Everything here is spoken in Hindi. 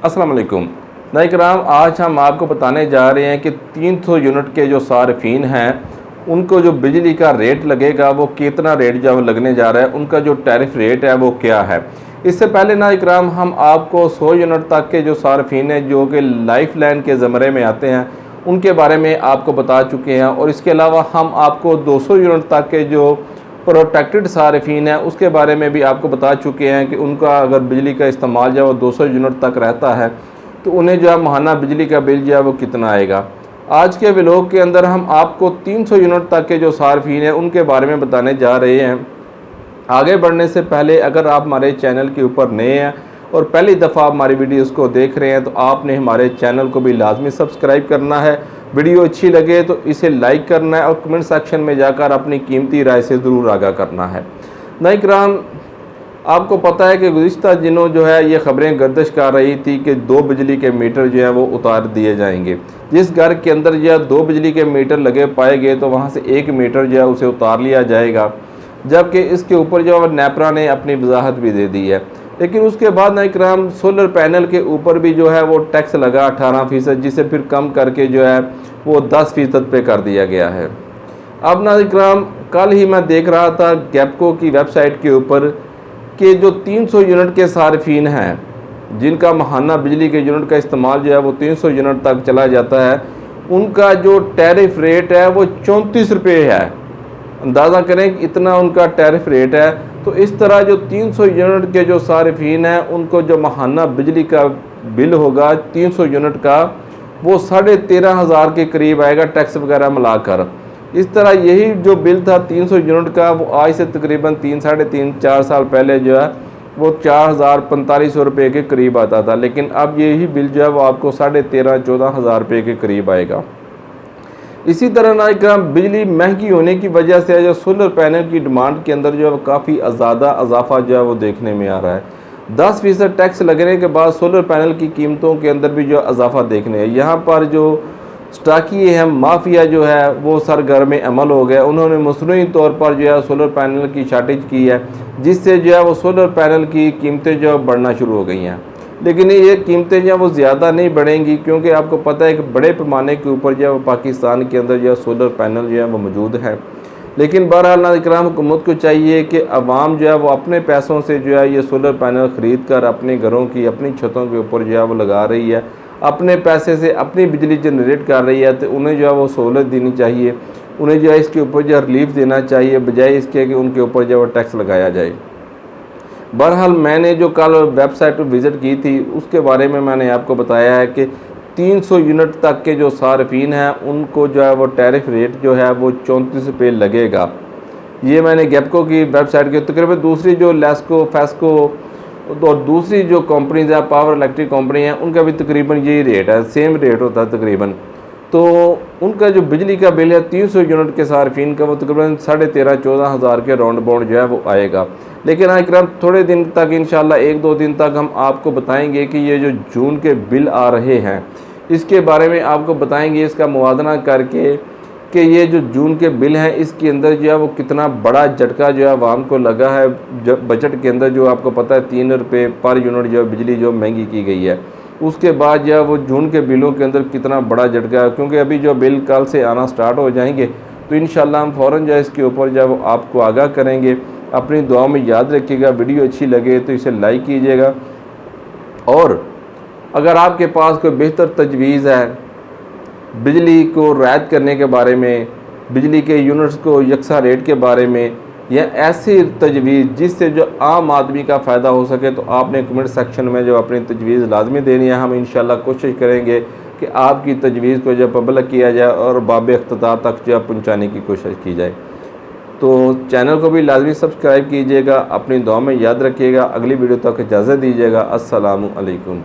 अस्सलाम वालेकुम नाज़रीन किराम, आज हम आपको बताने जा रहे हैं कि 300 यूनिट के जो सार्फिन हैं उनको जो बिजली का रेट लगेगा वो कितना रेट जो लगने जा रहा है, उनका जो टैरिफ रेट है वो क्या है। इससे पहले नाज़रीन किराम हम आपको 100 यूनिट तक के जो सार्फिन हैं जो कि लाइफ लाइन के ज़मरे में आते हैं उनके बारे में आपको बता चुके हैं, और इसके अलावा हम आपको 200 यूनिट तक के जो प्रोटेक्टेड सार्फिन है उसके बारे में भी आपको बता चुके हैं कि उनका अगर बिजली का इस्तेमाल जो है वो 200 यूनिट तक रहता है तो उन्हें जो है माहाना बिजली का बिल जो है वो कितना आएगा। आज के व्लॉग के अंदर हम आपको 300 यूनिट तक के जो सार्फिन हैं उनके बारे में बताने जा रहे हैं। आगे बढ़ने से पहले अगर आप हमारे चैनल के ऊपर नए हैं और पहली दफ़ा हमारी वीडियोस को देख रहे हैं तो आपने हमारे चैनल को भी लाजमी सब्सक्राइब करना है। वीडियो अच्छी लगे तो इसे लाइक करना है और कमेंट सेक्शन में जाकर अपनी कीमती राय से ज़रूर आगाह करना है। नाज़रीन किराम, आपको पता है कि गुज़िश्ता दिनों जो है ये ख़बरें गर्दिश कर रही थी कि 2 बिजली के मीटर जो है वो उतार दिए जाएंगे। जिस घर के अंदर जो है 2 बिजली के मीटर लगे पाए गए तो वहाँ से 1 मीटर जो है उसे उतार लिया जाएगा, जबकि इसके ऊपर जो है नेपरा ने अपनी वजाहत भी दे दी है। लेकिन उसके बाद नाज़रीन किराम सोलर पैनल के ऊपर भी जो है वो टैक्स लगा 18%, जिसे फिर कम करके जो है वो 10% पे कर दिया गया है। अब नाज़रीन किराम, कल ही मैं देख रहा था गैपको की वेबसाइट के ऊपर कि जो 300 यूनिट के सार्फिन हैं जिनका माहाना बिजली के यूनिट का इस्तेमाल जो है वो 300 यूनिट तक चला जाता है, उनका जो टैरिफ रेट है वो 34 रुपये है। अंदाज़ा करें कि इतना उनका टैरिफ रेट है। तो इस तरह जो 300 यूनिट के जो सार्फिन हैं उनको जो माहाना बिजली का बिल होगा 300 यूनिट का वो 13,500 के करीब आएगा, टैक्स वगैरह मिलाकर। इस तरह यही जो बिल था 300 यूनिट का वो आज से तकरीबन 3-4 साल पहले जो है वो 4,045 रुपये के करीब आता था, लेकिन अब यही बिल जो है वो आपको 13,500-14,000 रुपये के करीब आएगा। इसी तरह नाज़रीन किराम, बिजली महंगी होने की वजह से जो सोलर पैनल की डिमांड के अंदर जो है काफ़ी ज़्यादा इजाफा जो है वो देखने में आ रहा है। 10% टैक्स लगने के बाद सोलर पैनल की कीमतों के अंदर भी जो इजाफा देखने है। यहाँ पर जो स्टाकी है माफिया जो है वो सरगर्म अमल हो गया। उन्होंने मसनूई तौर पर जो है सोलर पैनल की शार्टेज की है, जिससे जो है वो सोलर पैनल की कीमतें जो बढ़ना शुरू हो गई हैं। लेकिन ये कीमतें जो है वो ज़्यादा नहीं बढ़ेंगी, क्योंकि आपको पता है कि बड़े पैमाने के ऊपर जो है वो पाकिस्तान के अंदर जो है सोलर पैनल जो है वो मौजूद है। लेकिन बहरहाल नाज़रीन किराम, हुकूमत को चाहिए कि अवाम जो है वो अपने पैसों से जो है ये सोलर पैनल ख़रीद कर अपने घरों की अपनी छतों के ऊपर जो है वो लगा रही है, अपने पैसे से अपनी बिजली जनरेट कर रही है, तो उन्हें जो है वो सहूलत देनी चाहिए। उन्हें जो है इसके ऊपर जो रिलीफ देना चाहिए, बजाय इसके कि उनके ऊपर जो है टैक्स लगाया जाए। बहरहाल मैंने जो कल वेबसाइट पर विज़िट की थी उसके बारे में मैंने आपको बताया है कि 300 यूनिट तक के जो सार्फिन हैं उनको जो है वो टैरिफ रेट जो है वो 34 रुपये लगेगा। ये मैंने गैपको की वेबसाइट के तकरीबन दूसरी जो लेस्को, फेस्को और दूसरी जो कंपनीज है पावर इलेक्ट्रिक कंपनी है उनका भी तकरीबन यही रेट है, सेम रेट होता है तकरीबन। तो उनका जो बिजली का बिल है 300 यूनिट के सार्फिन का वो तकरीबन 13,500-14,000 के राउंड बाउंड जो है वो आएगा। लेकिन आइकराम थोड़े दिन तक इंशाल्लाह 1-2 दिन तक हम आपको बताएंगे कि ये जो जून के बिल आ रहे हैं इसके बारे में आपको बताएंगे, इसका मुवाजना करके कि ये जो जून के बिल हैं इसके अंदर जो है वो कितना बड़ा झटका जो है आवाम को लगा है। बजट के अंदर जो आपको पता है 3 रुपये पर यूनिट जो बिजली जो महंगी की गई है, उसके बाद जो है वो जून के बिलों के अंदर कितना बड़ा झटका है। क्योंकि अभी जो बिल कल से आना स्टार्ट हो जाएंगे तो इंशाल्लाह हम फ़ौरन जो है इसके ऊपर जो है वो आपको आगाह करेंगे। अपनी दुआ में याद रखिएगा, वीडियो अच्छी लगे तो इसे लाइक कीजिएगा, और अगर आपके पास कोई बेहतर तजवीज़ है बिजली को रैयत करने के बारे में, बिजली के यूनिट्स को यकसा रेट के बारे में, या ऐसी तजवीज़ जिससे जो आम आदमी का फ़ायदा हो सके, तो आपने कमेंट सेक्शन में जो अपनी तजवीज़ लाजमी देनी है। हम इंशाल्लाह कोशिश करेंगे कि आपकी तजवीज़ को जो पब्लिक किया जाए और बाब इख्तितार तक जो पहुँचाने की कोशिश की जाए। तो चैनल को भी लाजमी सब्सक्राइब कीजिएगा, अपनी दुआ में याद रखिएगा। अगली वीडियो तक इजाज़त दीजिएगा। अस्सलामु अलैकुम।